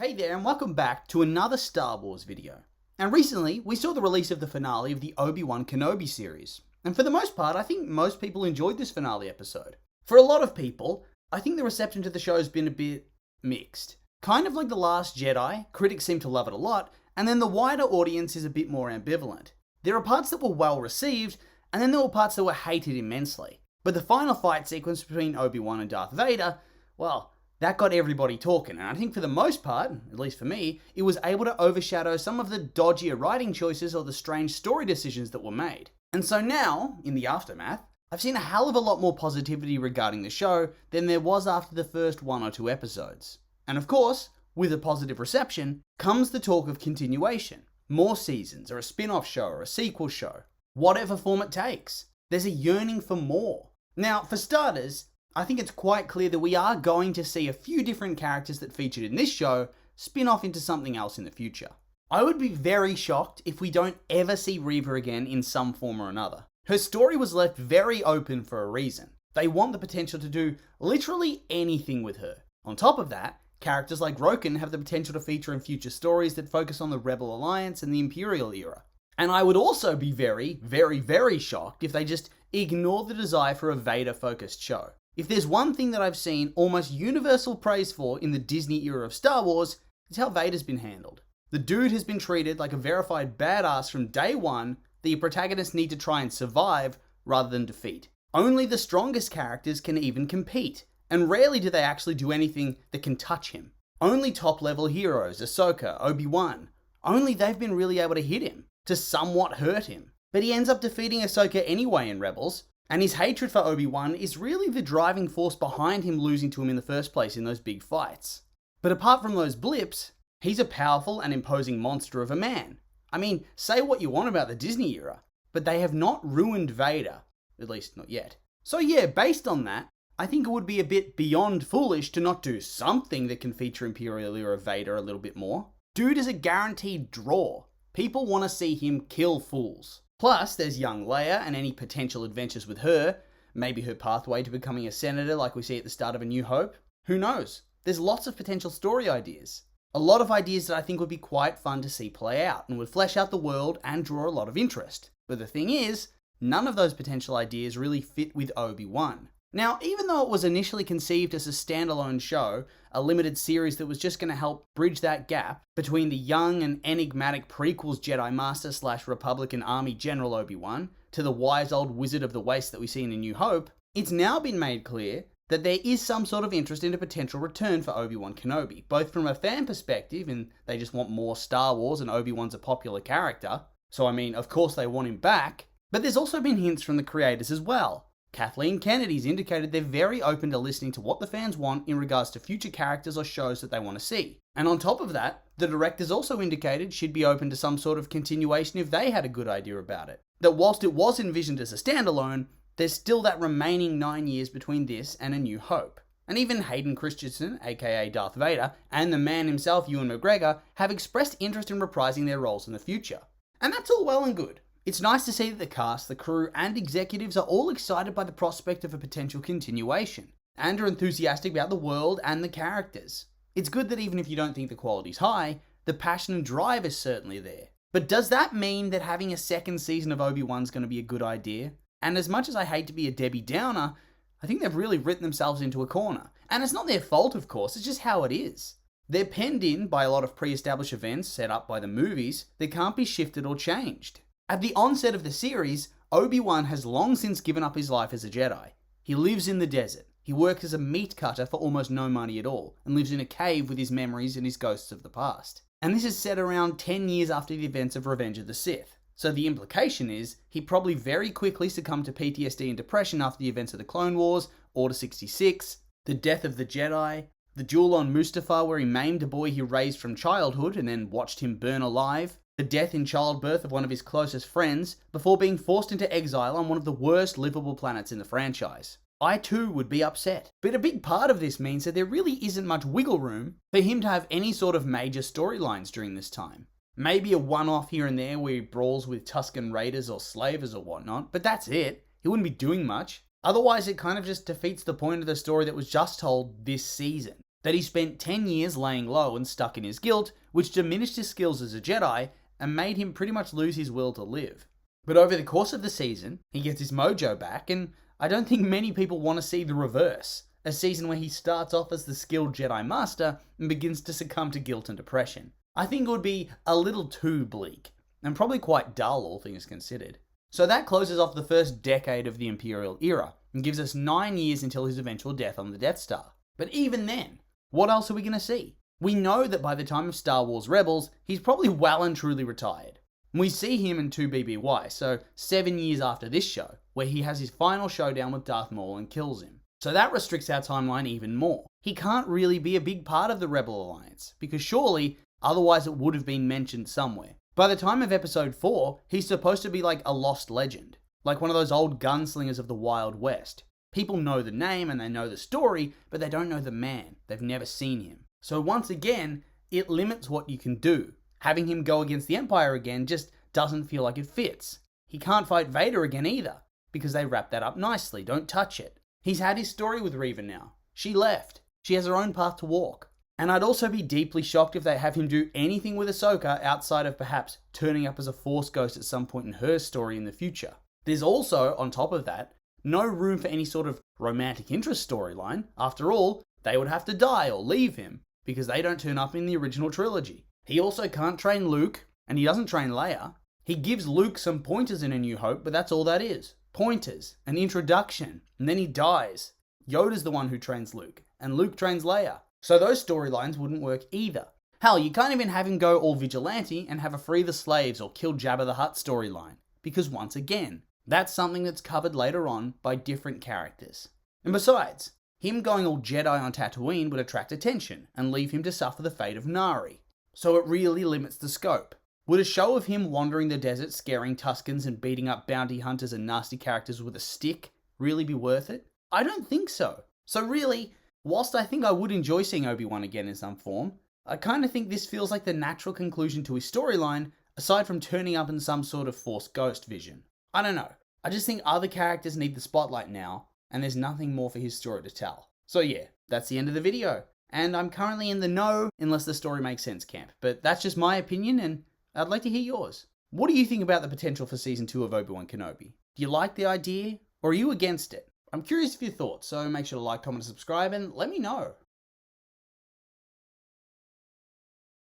Hey there and welcome back to another Star Wars video. And recently, we saw the release of the finale of the Obi-Wan Kenobi series. And for the most part, I think most people enjoyed this finale episode. For a lot of people, I think the reception to the show has been a bit mixed. Kind of like The Last Jedi, critics seem to love it a lot, and then the wider audience is a bit more ambivalent. There are parts that were well received, and then there were parts that were hated immensely. But the final fight sequence between Obi-Wan and Darth Vader, well, that got everybody talking, and I think for the most part, at least for me, it was able to overshadow some of the dodgier writing choices or the strange story decisions that were made. And so now, in the aftermath, I've seen a hell of a lot more positivity regarding the show than there was after the first one or two episodes. And of course, with a positive reception, comes the talk of continuation. More seasons, or a spin-off show, or a sequel show. Whatever form it takes. There's a yearning for more. Now, for starters, I think it's quite clear that we are going to see a few different characters that featured in this show spin off into something else in the future. I would be very shocked if we don't ever see Reva again in some form or another. Her story was left very open for a reason. They want the potential to do literally anything with her. On top of that, characters like Roken have the potential to feature in future stories that focus on the Rebel Alliance and the Imperial era. And I would also be very, very, very shocked if they just ignore the desire for a Vader-focused show. If there's one thing that I've seen almost universal praise for in the Disney era of Star Wars, it's how Vader's been handled. The dude has been treated like a verified badass from day one that your protagonists need to try and survive rather than defeat. Only the strongest characters can even compete, and rarely do they actually do anything that can touch him. Only top-level heroes, Ahsoka, Obi-Wan, only they've been really able to hit him, to somewhat hurt him. But he ends up defeating Ahsoka anyway in Rebels, and his hatred for Obi-Wan is really the driving force behind him losing to him in the first place in those big fights. But apart from those blips, he's a powerful and imposing monster of a man. I mean, say what you want about the Disney era, but they have not ruined Vader. At least not yet. So yeah, based on that, I think it would be a bit beyond foolish to not do something that can feature Imperial era Vader a little bit more. Dude is a guaranteed draw. People want to see him kill fools. Plus, there's young Leia and any potential adventures with her, maybe her pathway to becoming a senator like we see at the start of A New Hope. Who knows? There's lots of potential story ideas. A lot of ideas that I think would be quite fun to see play out and would flesh out the world and draw a lot of interest. But the thing is, none of those potential ideas really fit with Obi-Wan. Now, even though it was initially conceived as a standalone show, a limited series that was just going to help bridge that gap between the young and enigmatic prequels Jedi Master / Republican Army General Obi-Wan to the wise old wizard of the waste that we see in A New Hope, it's now been made clear that there is some sort of interest in a potential return for Obi-Wan Kenobi, both from a fan perspective, and they just want more Star Wars and Obi-Wan's a popular character, so I mean, of course they want him back, but there's also been hints from the creators as well. Kathleen Kennedy's indicated they're very open to listening to what the fans want in regards to future characters or shows that they want to see. And on top of that, the directors also indicated she'd be open to some sort of continuation if they had a good idea about it. That whilst it was envisioned as a standalone, there's still that remaining 9 years between this and A New Hope. And even Hayden Christensen, aka Darth Vader, and the man himself, Ewan McGregor, have expressed interest in reprising their roles in the future. And that's all well and good. It's nice to see that the cast, the crew, and executives are all excited by the prospect of a potential continuation, and are enthusiastic about the world and the characters. It's good that even if you don't think the quality's high, the passion and drive is certainly there. But does that mean that having a second season of Obi-Wan's going to be a good idea? And as much as I hate to be a Debbie Downer, I think they've really written themselves into a corner. And it's not their fault, of course, it's just how it is. They're penned in by a lot of pre-established events set up by the movies that can't be shifted or changed. At the onset of the series, Obi-Wan has long since given up his life as a Jedi. He lives in the desert. He works as a meat cutter for almost no money at all, and lives in a cave with his memories and his ghosts of the past. And this is set around 10 years after the events of Revenge of the Sith. So the implication is, he probably very quickly succumbed to PTSD and depression after the events of the Clone Wars, Order 66, the death of the Jedi, the duel on Mustafar where he maimed a boy he raised from childhood and then watched him burn alive, the death in childbirth of one of his closest friends, before being forced into exile on one of the worst livable planets in the franchise. I too would be upset. But a big part of this means that there really isn't much wiggle room for him to have any sort of major storylines during this time. Maybe a one-off here and there where he brawls with Tusken Raiders or slavers or whatnot, but that's it. He wouldn't be doing much. Otherwise, it kind of just defeats the point of the story that was just told this season. that he spent 10 years laying low and stuck in his guilt, which diminished his skills as a Jedi and made him pretty much lose his will to live. But over the course of the season, he gets his mojo back, and I don't think many people want to see the reverse. A season where he starts off as the skilled Jedi Master and begins to succumb to guilt and depression. I think it would be a little too bleak, and probably quite dull, all things considered. So that closes off the first decade of the Imperial era, and gives us 9 years until his eventual death on the Death Star. But even then, what else are we going to see? We know that by the time of Star Wars Rebels, he's probably well and truly retired. We see him in 2BBY, so 7 years after this show, where he has his final showdown with Darth Maul and kills him. So that restricts our timeline even more. He can't really be a big part of the Rebel Alliance, because surely, otherwise it would have been mentioned somewhere. By the time of episode 4, he's supposed to be like a lost legend, like one of those old gunslingers of the Wild West. People know the name and they know the story, but they don't know the man. They've never seen him. So once again, it limits what you can do. Having him go against the Empire again just doesn't feel like it fits. He can't fight Vader again either, because they wrap that up nicely, don't touch it. He's had his story with Reva now. She left. She has her own path to walk. And I'd also be deeply shocked if they have him do anything with Ahsoka outside of perhaps turning up as a Force ghost at some point in her story in the future. There's also, on top of that, no room for any sort of romantic interest storyline. After all, they would have to die or leave him, because they don't turn up in the original trilogy. He also can't train Luke, and he doesn't train Leia. He gives Luke some pointers in A New Hope, but that's all that is. Pointers, an introduction, and then he dies. Yoda's the one who trains Luke, and Luke trains Leia. So those storylines wouldn't work either. Hell, you can't even have him go all vigilante and have a free the slaves or kill Jabba the Hutt storyline, because once again, that's something that's covered later on by different characters. And besides, him going all Jedi on Tatooine would attract attention and leave him to suffer the fate of Nari. So it really limits the scope. Would a show of him wandering the desert, scaring Tuskens and beating up bounty hunters and nasty characters with a stick really be worth it? I don't think so. So really, whilst I think I would enjoy seeing Obi-Wan again in some form, I kind of think this feels like the natural conclusion to his storyline, aside from turning up in some sort of Force ghost vision. I don't know. I just think other characters need the spotlight now, and there's nothing more for his story to tell. So yeah, that's the end of the video. And I'm currently in the no, unless the story makes sense camp. But that's just my opinion, and I'd like to hear yours. What do you think about the potential for Season 2 of Obi-Wan Kenobi? Do you like the idea, or are you against it? I'm curious of your thoughts, so make sure to like, comment, and subscribe, and let me know.